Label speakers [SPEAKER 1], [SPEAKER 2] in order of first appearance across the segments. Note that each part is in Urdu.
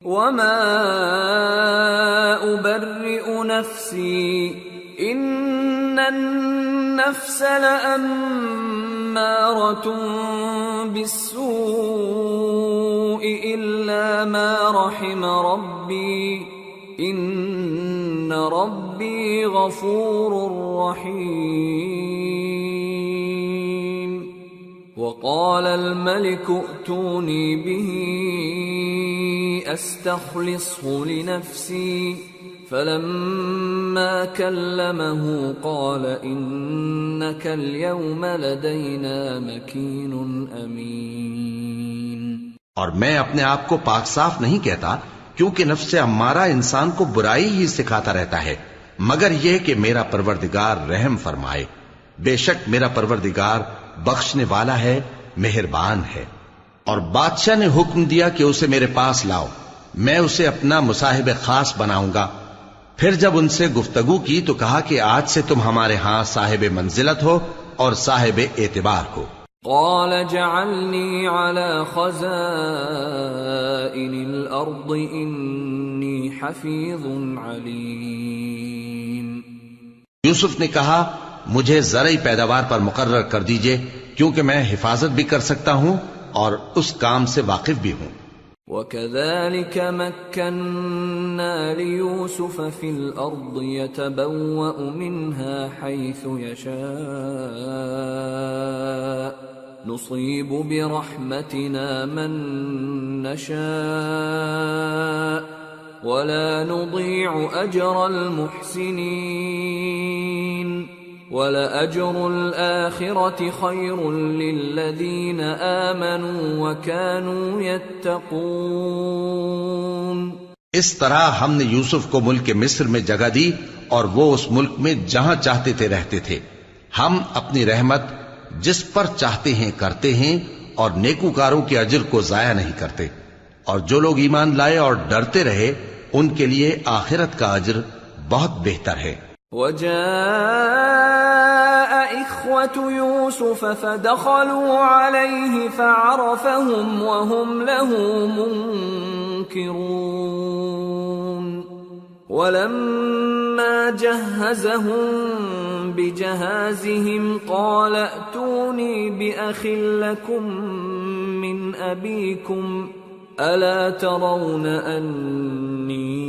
[SPEAKER 1] وما أبرئ نفسي إن النفس لأمارة بالسوء إلا ما رحم ربي إن ربي غفور رحيم وقال الملك ائتوني به استخلصه لنفسي فلما كلمه قال إنك اليوم لدينا مكين أمين۔
[SPEAKER 2] اور میں اپنے آپ کو پاک صاف نہیں کہتا، کیونکہ نفس امارہ انسان کو برائی ہی سکھاتا رہتا ہے، مگر یہ کہ میرا پروردگار رحم فرمائے۔ بے شک میرا پروردگار بخشنے والا ہے، مہربان ہے۔ اور بادشاہ نے حکم دیا کہ اسے میرے پاس لاؤ، میں اسے اپنا مصاحب خاص بناؤں گا۔ پھر جب ان سے گفتگو کی تو کہا کہ آج سے تم ہمارے ہاں صاحب منزلت ہو اور صاحب اعتبار ہو۔
[SPEAKER 1] قال جعلني على خزائن الأرض إني حفيظ عليم۔
[SPEAKER 2] یوسف نے کہا مجھے زرعی پیداوار پر مقرر کر دیجئے، کیونکہ میں حفاظت بھی کر سکتا ہوں اور اس کام سے واقف بھی ہوں۔
[SPEAKER 1] وَكَذَلِكَ مَكَّنَّا لِيُوسُفَ فِي الْأَرْضِ يَتَبَوَّأُ مِنْهَا حَيْثُ يَشَاءُ نُصِيبُ بِرَحْمَتِنَا مَن نَّشَاءُ وَلَا نُضِيعُ أَجْرَ الْمُحْسِنِينَ وَلَأَجْرُ الْآخِرَةِ خَيْرٌ لِّلَّذِينَ آمَنُوا وَكَانُوا يَتَّقُونَ۔
[SPEAKER 2] اس طرح ہم نے یوسف کو ملک مصر میں جگہ دی اور وہ اس ملک میں جہاں چاہتے تھے رہتے تھے۔ ہم اپنی رحمت جس پر چاہتے ہیں کرتے ہیں اور نیکوکاروں کے اجر کو ضائع نہیں کرتے، اور جو لوگ ایمان لائے اور ڈرتے رہے ان کے لیے آخرت کا اجر بہت بہتر ہے۔
[SPEAKER 1] وجاء إخوة يوسف فدخلوا عليه فعرفهم وهم له منكرون ولما جهزهم بجهازهم قال ائتوني بأخ لكم من أبيكم ألا ترون أني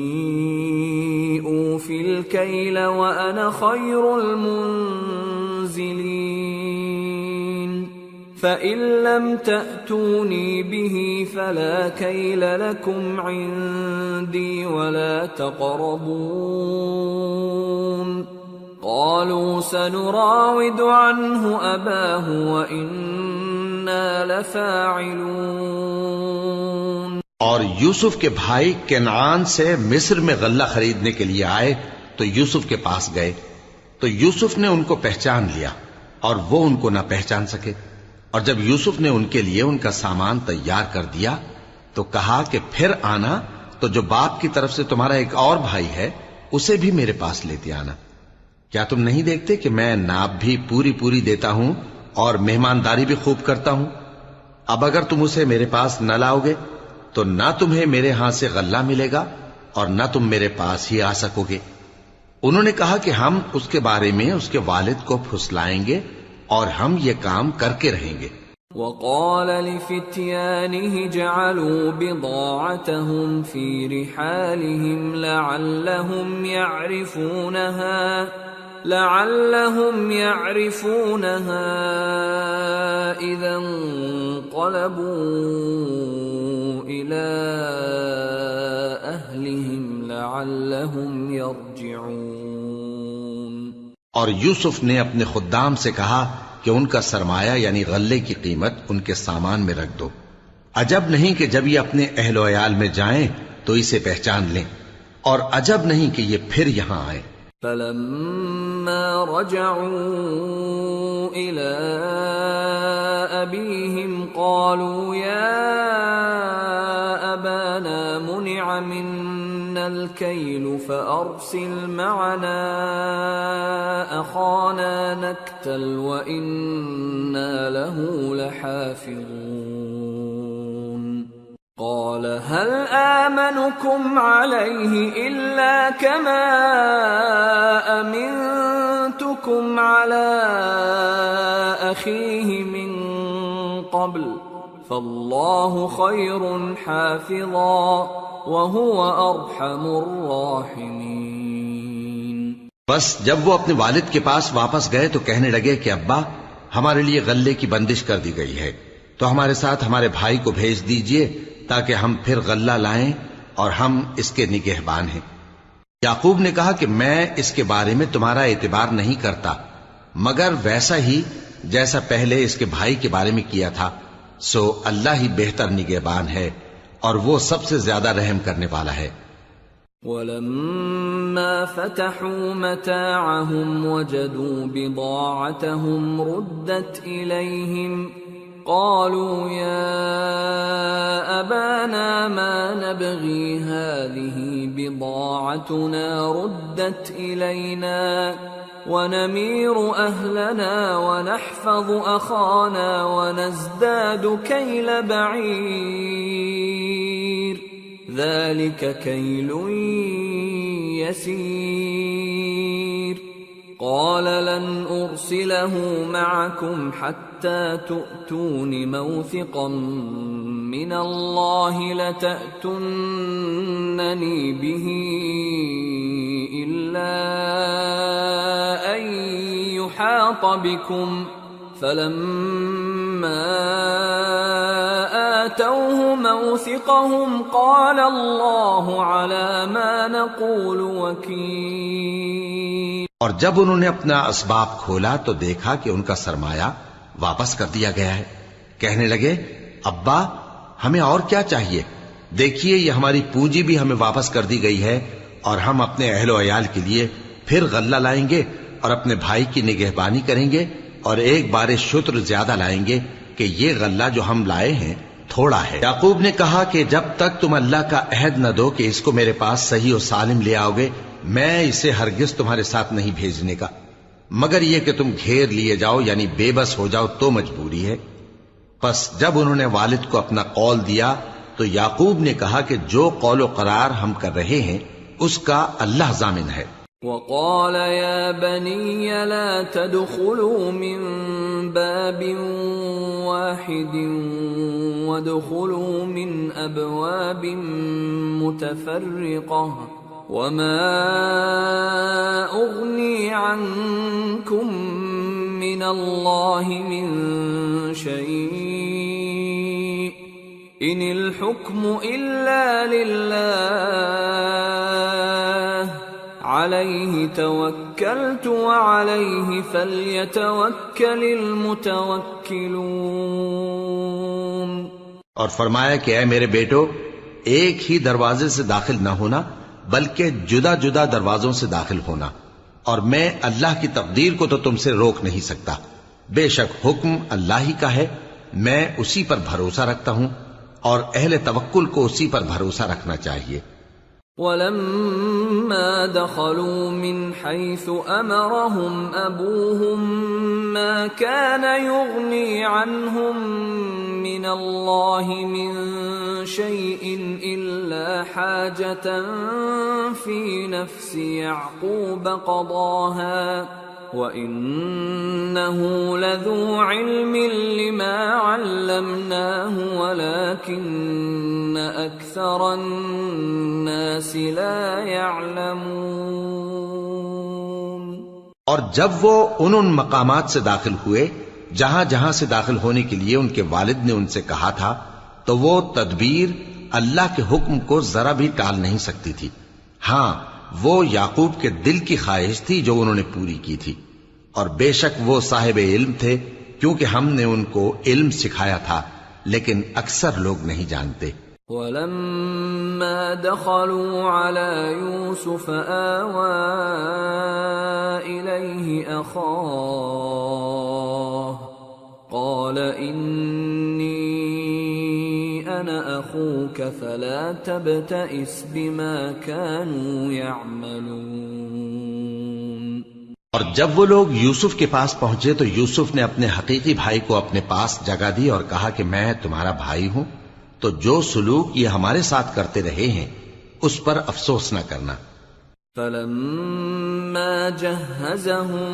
[SPEAKER 1] أوفي الكيل وأنا خير المنزلين فإن لم تأتوني به فلا كيل لكم عندي ولا تقربون قالوا سنراود عنه أباه وإنا لفاعلون۔
[SPEAKER 2] اور یوسف کے بھائی کنعان سے مصر میں غلہ خریدنے کے لیے آئے تو یوسف کے پاس گئے تو یوسف نے ان کو پہچان لیا اور وہ ان کو نہ پہچان سکے، اور جب یوسف نے ان کے لیے ان کا سامان تیار کر دیا تو کہا کہ پھر آنا تو جو باپ کی طرف سے تمہارا ایک اور بھائی ہے اسے بھی میرے پاس لیتے آنا۔ کیا تم نہیں دیکھتے کہ میں ناب بھی پوری پوری دیتا ہوں اور مہمانداری بھی خوب کرتا ہوں؟ اب اگر تم اسے میرے پاس نہ لاؤ گے تو نہ تمہیں میرے ہاں سے غلہ ملے گا اور نہ تم میرے پاس ہی آ سکو گے۔ انہوں نے کہا کہ ہم اس کے بارے میں اس کے والد کو پھسلائیں گے اور ہم یہ کام کر کے رہیں گے۔
[SPEAKER 1] وقال لفتيانه جعلوا بضاعتهم في رحالهم لعلهم يعرفونها إذا انقلبوا إلى أهلهم لعلهم يرجعون۔
[SPEAKER 2] اور یوسف نے اپنے خدام سے کہا کہ ان کا سرمایہ یعنی غلے کی قیمت ان کے سامان میں رکھ دو، عجب نہیں کہ جب یہ اپنے اہل و عیال میں جائیں تو اسے پہچان لیں، اور عجب نہیں کہ یہ پھر یہاں آئیں۔
[SPEAKER 1] فلما رجعوا إلى أبيهم قالوا يا أبانا منع منا الكيل فأرسل معنا أخانا نكتل وإنا له لحافظون قال هل آمنكم عليه إلا كما أمنتكم على أخيه من قبل فالله خير حافظا وهو أرحم الراحمين۔
[SPEAKER 2] بس جب وہ اپنے والد کے پاس واپس گئے تو کہنے لگے کہ ابا، ہمارے لیے غلے کی بندش کر دی گئی ہے، تو ہمارے ساتھ ہمارے بھائی کو بھیج دیجئے تاکہ ہم پھر غلہ لائیں اور ہم اس کے نگہبان ہیں۔ یعقوب نے کہا کہ میں اس کے بارے میں تمہارا اعتبار نہیں کرتا مگر ویسا ہی جیسا پہلے اس کے بھائی کے بارے میں کیا تھا، سو اللہ ہی بہتر نگہبان ہے اور وہ سب سے زیادہ رحم کرنے والا ہے۔
[SPEAKER 1] وَلَمَّا فَتَحُوا مَتَاعَهُمْ وَجَدُوا بِضَاعَتَهُمْ رُدَّتْ إِلَيْهِمْ قالوا يا أبانا ما نبغي هذه بضاعتنا ردت إلينا ونمير أهلنا ونحفظ أخانا ونزداد كيل بعير ذلك كيل يسير قال لن أرسله معكم حتى تؤتون موثقا من الله لتأتونني به إلا أن يحاط بكم فلما آتوه موثقهم قال الله على ما نقول وكيل۔
[SPEAKER 2] اور جب انہوں نے اپنا اسباب کھولا تو دیکھا کہ ان کا سرمایہ واپس کر دیا گیا ہے۔ کہنے لگے ابا ہمیں اور کیا چاہیے، دیکھیے یہ ہماری پونجی بھی ہمیں واپس کر دی گئی ہے اور ہم اپنے اہل و عیال کے لیے پھر غلہ لائیں گے اور اپنے بھائی کی نگہبانی کریں گے اور ایک بار شتر زیادہ لائیں گے کہ یہ غلہ جو ہم لائے ہیں تھوڑا ہے۔ یعقوب نے کہا کہ جب تک تم اللہ کا عہد نہ دو کہ اس کو میرے پاس صحیح و سالم لے آؤ گے میں اسے ہرگز تمہارے ساتھ نہیں بھیجنے کا، مگر یہ کہ تم گھیر لیے جاؤ یعنی بے بس ہو جاؤ تو مجبوری ہے۔ پس جب انہوں نے والد کو اپنا قول دیا تو یعقوب نے کہا کہ جو قول و قرار ہم کر رہے ہیں اس کا اللہ ضامن ہے۔
[SPEAKER 1] وقال يا بني لا تدخلوا من باب واحد وادخلوا من أبواب متفرقة وما أغني عنكم من الله من شيء إن الحكم إلا لله عليه توكلت وعليه فليتوكل المتوكلون۔
[SPEAKER 2] اور فرمایا کہ اے میرے بیٹو ایک ہی دروازے سے داخل نہ ہونا بلکہ جدا جدا دروازوں سے داخل ہونا، اور میں اللہ کی تقدیر کو تو تم سے روک نہیں سکتا، بے شک حکم اللہ ہی کا ہے، میں اسی پر بھروسہ رکھتا ہوں اور اہل توکل کو اسی پر بھروسہ رکھنا چاہیے۔
[SPEAKER 1] وَلَمَّا دَخَلُوا مِنْ حَيْثُ أَمَرَهُمْ أَبُوهُمْ مَا كَانَ يُغْنِي عَنْهُمْ مِنَ اللَّهِ مِنْ شَيْءٍ إِلَّا حَاجَةً فِي نَفْسِ يَعْقُوبَ قَضَاهَا وَإِنَّهُ لَذُو عِلْمٍ لِمَا عَلَّمْنَاهُ وَلَكِنَّ أَكْثَرَ النَّاسِ لَا يَعْلَمُونَ۔
[SPEAKER 2] اور جب وہ ان مقامات سے داخل ہوئے جہاں جہاں سے داخل ہونے کے لیے ان کے والد نے ان سے کہا تھا تو وہ تدبیر اللہ کے حکم کو ذرا بھی ٹال نہیں سکتی تھی، ہاں وہ یعقوب کے دل کی خواہش تھی جو انہوں نے پوری کی تھی، اور بے شک وہ صاحب علم تھے کیونکہ ہم نے ان کو علم سکھایا تھا، لیکن اکثر لوگ نہیں جانتے۔
[SPEAKER 1] وَلَمَّا دَخَلُوا عَلَى يُوسُفَ آوَى إِلَيْهِ أَخَاهُ قَالَ إِنِّي أَنَا أَخُوكَ فَلَا تَبْتَئِسْ بِمَا كَانُوا يَعْمَلُونَ۔
[SPEAKER 2] اور جب وہ لوگ یوسف کے پاس پہنچے تو یوسف نے اپنے حقیقی بھائی کو اپنے پاس جگہ دی اور کہا کہ میں تمہارا بھائی ہوں، تو جو سلوک یہ ہمارے ساتھ کرتے رہے ہیں اس پر افسوس نہ کرنا۔
[SPEAKER 1] فلما جهزهم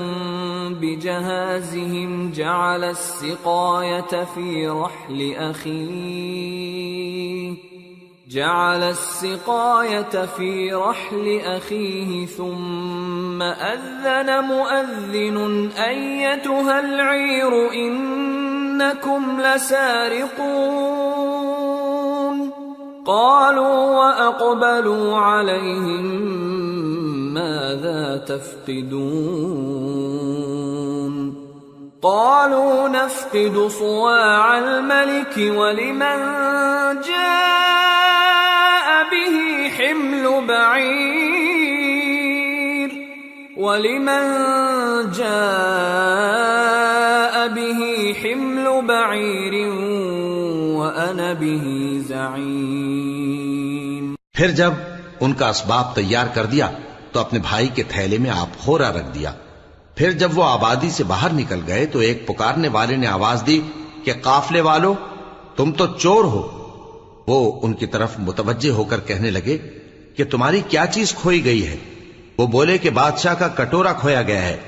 [SPEAKER 1] بجهازهم جعل السقاية في رحل أخيه ثم أذن مؤذن أيتها العير إنكم لسارقون قالوا وأقبلوا عليهم ماذا تفقدون قالوا نفقد صواع الملك ولمن جاء به حمل بعير وأنا به زعيم۔
[SPEAKER 2] پھر جب ان کا اسباب تیار کر دیا تو اپنے بھائی کے تھیلے میں آپ خورا رکھ دیا۔ پھر جب وہ آبادی سے باہر نکل گئے تو ایک پکارنے والے نے آواز دی کہ قافلے والو تم تو چور ہو۔ وہ ان کی طرف متوجہ ہو کر کہنے لگے کہ تمہاری کیا چیز کھوئی گئی ہے؟ وہ بولے کہ بادشاہ کا کٹورا کھویا گیا ہے،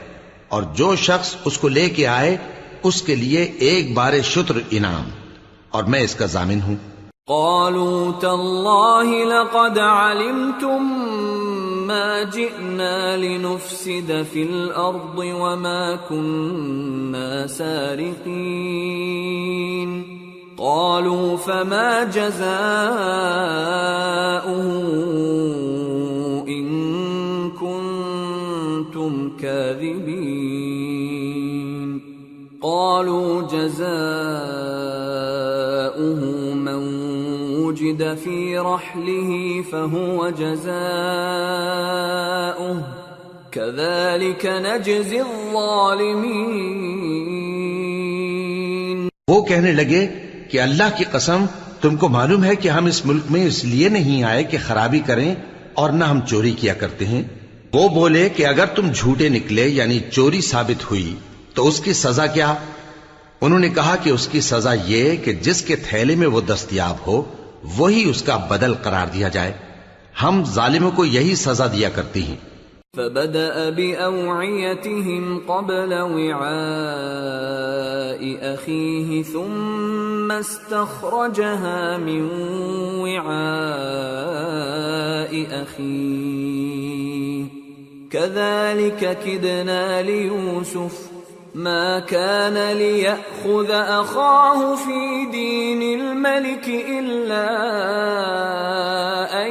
[SPEAKER 2] اور جو شخص اس کو لے کے آئے اس کے لیے ایک بار شتر انعام، اور میں اس کا ضامن ہوں۔
[SPEAKER 1] قالوا تالله لقد علمتم ما جئنا لنفسد في الأرض وما كنا سارقين قالوا فما جزاؤه إن كنتم كاذبين قالوا جزاؤه من وجد في رحله فهو جزاؤه كذلك نجزي الظالمين۔
[SPEAKER 2] وہ کہنے لگے کہ اللہ کی قسم تم کو معلوم ہے کہ ہم اس ملک میں اس لیے نہیں آئے کہ خرابی کریں اور نہ ہم چوری کیا کرتے ہیں۔ وہ بولے کہ اگر تم جھوٹے نکلے یعنی چوری ثابت ہوئی تو اس کی سزا کیا؟ انہوں نے کہا کہ اس کی سزا یہ کہ جس کے تھیلے میں وہ دستیاب ہو وہی اس کا بدل قرار دیا جائے، ہم ظالموں کو یہی سزا دیا کرتی ہیں۔
[SPEAKER 1] فبدأ بأوعيتهم قبل وعاء أخيه ثم استخرجها من وعاء أخيه كذلك كدنا ليوسف ما كان ليأخذ أخاه في دين الملك إلا أن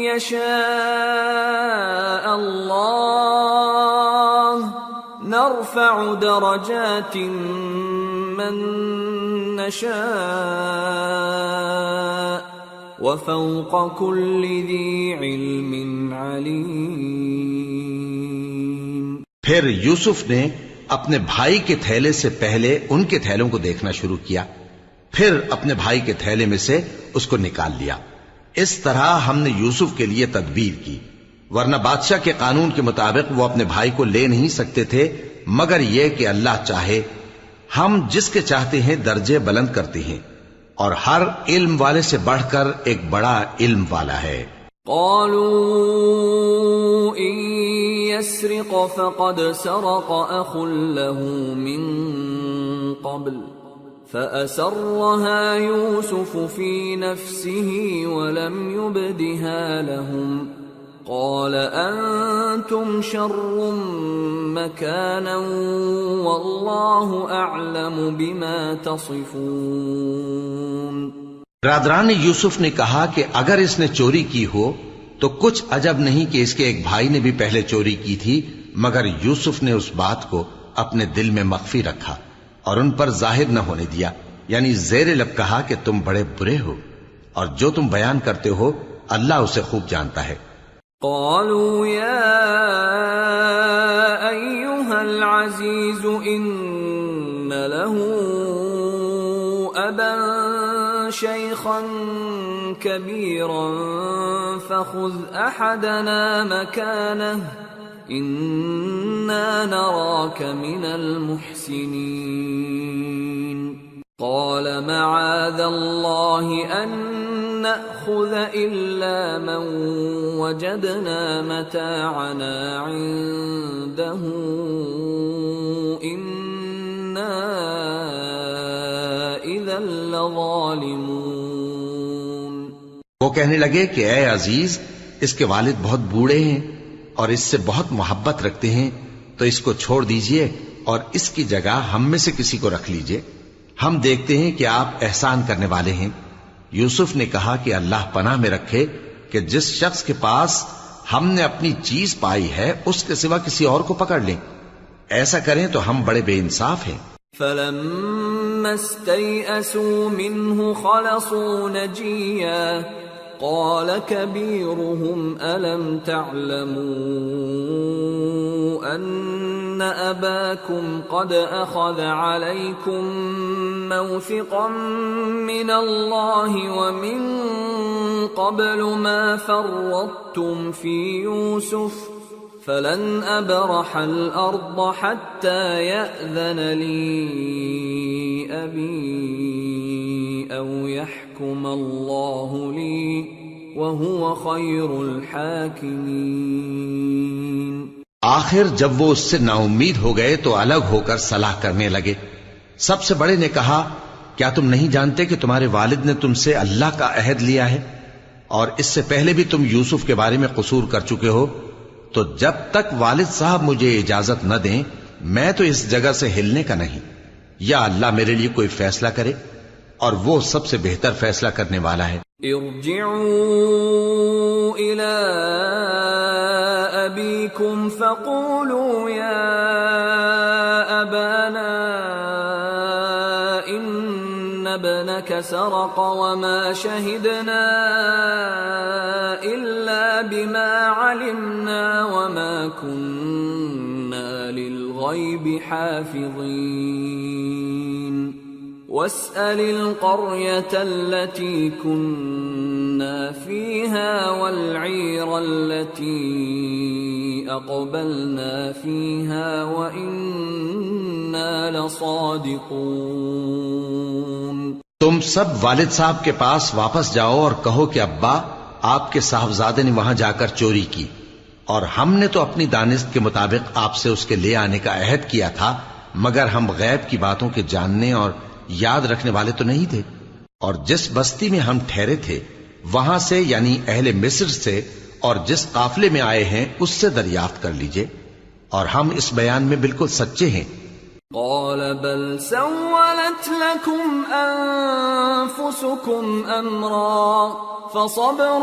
[SPEAKER 1] يشاء الله نرفع درجات من نشاء وفوق كل ذي علم عليم۔
[SPEAKER 2] پھر یوسف نے اپنے بھائی کے تھیلے سے پہلے ان کے تھیلوں کو دیکھنا شروع کیا، پھر اپنے بھائی کے تھیلے میں سے اس کو نکال لیا۔ اس طرح ہم نے یوسف کے لیے تدبیر کی، ورنہ بادشاہ کے قانون کے مطابق وہ اپنے بھائی کو لے نہیں سکتے تھے مگر یہ کہ اللہ چاہے۔ ہم جس کے چاہتے ہیں درجے بلند کرتے ہیں، اور ہر علم والے سے بڑھ کر ایک بڑا علم والا ہے۔
[SPEAKER 1] قالوا إن يسرق فقد سرق أخ له من قبل فأسرها يوسف في نفسه ولم يبدها لهم قال أنتم شر مكانا والله أعلم بما تصفون۔
[SPEAKER 2] برادران یوسف نے کہا کہ اگر اس نے چوری کی ہو تو کچھ عجب نہیں کہ اس کے ایک بھائی نے بھی پہلے چوری کی تھی، مگر یوسف نے اس بات کو اپنے دل میں مخفی رکھا اور ان پر ظاہر نہ ہونے دیا، یعنی زیر لب کہا کہ تم بڑے برے ہو، اور جو تم بیان کرتے ہو اللہ اسے خوب جانتا ہے۔
[SPEAKER 1] قالوا يا أيها العزيز إن له أبا شيخا كبيرا فخذ أحدنا مكانه إنا نراك من المحسنين۔ قال معاذ الله أن نأخذ إلا من وجدنا متاعنا عنده إنا إذا لظالمون.
[SPEAKER 2] وہ کہنے لگے کہ اے عزیز، اس کے والد بہت بوڑھے ہیں اور اس سے بہت محبت رکھتے ہیں، تو اس کو چھوڑ دیجئے اور اس کی جگہ ہم میں سے کسی کو رکھ لیجئے، ہم دیکھتے ہیں کہ آپ احسان کرنے والے ہیں. یوسف نے کہا کہ اللہ پناہ میں رکھے کہ جس شخص کے پاس ہم نے اپنی چیز پائی ہے اس کے سوا کسی اور کو پکڑ لیں. ایسا کریں تو ہم بڑے بے انصاف ہیں.
[SPEAKER 1] فَلَمَّا اسْتَيْأَسُوا مِنْهُ خَلَصُوا نَجِيًّا قَالَ كَبِيرُهُمْ أَلَمْ تَعْلَمُوا أَنَّ أَبَاكُمْ قَدْ أَخَذَ عَلَيْكُمْ مَوْثِقًا مِّنَ اللَّهِ وَمِن قَبْلُ مَا فَرَّطتُمْ فِي يُوسُفَ فَلَنْ أَبْرَحَ الْأَرْضَ حَتَّى يَأْذَنَ لِي أَبِي أَوْ يَحْكُمَ اللَّهُ لِي وَهُوَ خَيْرُ الْحَاكِمِينَ.
[SPEAKER 2] آخر جب وہ اس سے نا امید ہو گئے تو الگ ہو کر صلاح کرنے لگے. سب سے بڑے نے کہا، کیا تم نہیں جانتے کہ تمہارے والد نے تم سے اللہ کا عہد لیا ہے اور اس سے پہلے بھی تم یوسف کے بارے میں قصور کر چکے ہو؟ تو جب تک والد صاحب مجھے اجازت نہ دیں میں تو اس جگہ سے ہلنے کا نہیں، یا اللہ میرے لیے کوئی فیصلہ کرے اور وہ سب سے بہتر فیصلہ کرنے والا ہے.
[SPEAKER 1] ارجعوا إلى أبيكم فقولوا يا أبانا إن ابنك سرق وما شهدنا إلا بما علمنا وما كنا للغيب حافظين واسأل القرية التي كنا فيها والعير التي أقبلنا فيها وإنا لصادقون.
[SPEAKER 2] تم سب والد صاحب کے پاس واپس جاؤ اور کہو کہ ابا، آپ کے صاحبزادے نے وہاں جا کر چوری کی اور ہم نے تو اپنی دانست کے مطابق آپ سے اس کے لے آنے کا عہد کیا تھا، مگر ہم غیب کی باتوں کے جاننے اور یاد رکھنے والے تو نہیں تھے. اور جس بستی میں ہم ٹھہرے تھے وہاں سے یعنی اہل مصر سے اور جس قافلے میں آئے ہیں اس سے دریافت کر لیجئے، اور ہم اس بیان میں بالکل سچے ہیں.
[SPEAKER 1] قال بل سولت لكم أنفسكم أمرا فصبر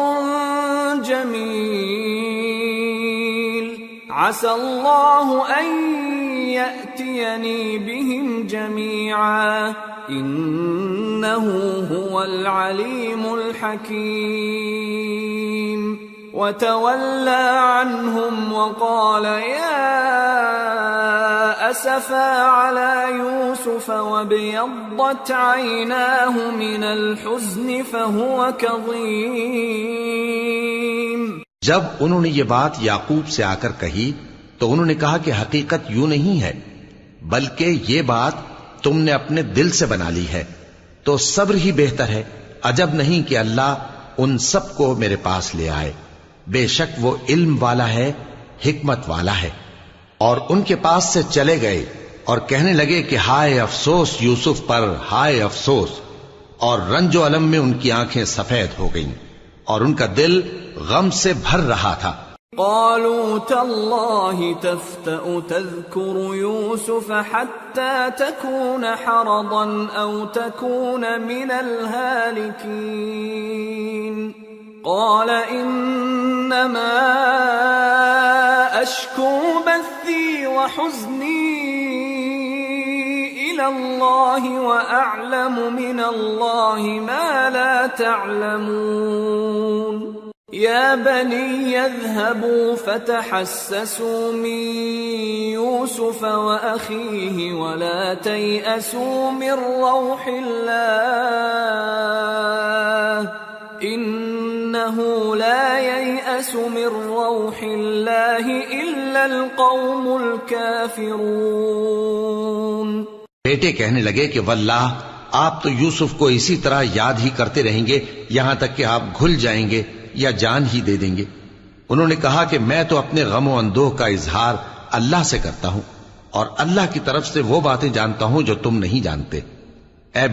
[SPEAKER 1] جميل عسى الله أن يأتيني بهم جميعا إنه هو العليم الحكيم. وتولى عنهم وقال يا أسفا على يوسف وابيضت عيناه من الحزن فهو كظيم.
[SPEAKER 2] جب انہوں نے یہ بات یعقوب سے آ کر کہی تو انہوں نے کہا کہ حقیقت یوں نہیں ہے، بلکہ یہ بات تم نے اپنے دل سے بنا لی ہے، تو صبر ہی بہتر ہے. عجب نہیں کہ اللہ ان سب کو میرے پاس لے آئے، بے شک وہ علم والا ہے، حکمت والا ہے. اور ان کے پاس سے چلے گئے اور کہنے لگے کہ ہائے افسوس یوسف پر، ہائے افسوس. اور رنج و الم میں ان کی آنکھیں سفید ہو گئیں اور ان کا دل غم سے بھر رہا تھا.
[SPEAKER 1] قالوا تالله تفتأ تذكر يوسف حتى تكون حرضا أو تكون من الهالكين. قال إنما أشكو بثي وحزني إلى الله وأعلم من الله ما لا تعلمون. يا بني اذهبوا فتحسسوا من يوسف وأخيه ولا تيأسوا من روح الله إنه لا ييأس من روح الله إلا القوم الكافرون.
[SPEAKER 2] بیٹے کہنے لگے کہ واللہ آپ تو یوسف کو اسی طرح یاد ہی کرتے رہیں گے یہاں تک کہ آپ گھل جائیں گے یا جان ہی دے دیں گے۔ انہوں نے کہا کہ میں تو اپنے غم و اندوہ کا اظہار اللہ سے کرتا ہوں، اور اللہ کی طرف سے وہ باتیں جانتا ہوں جو تم نہیں جانتے۔ اے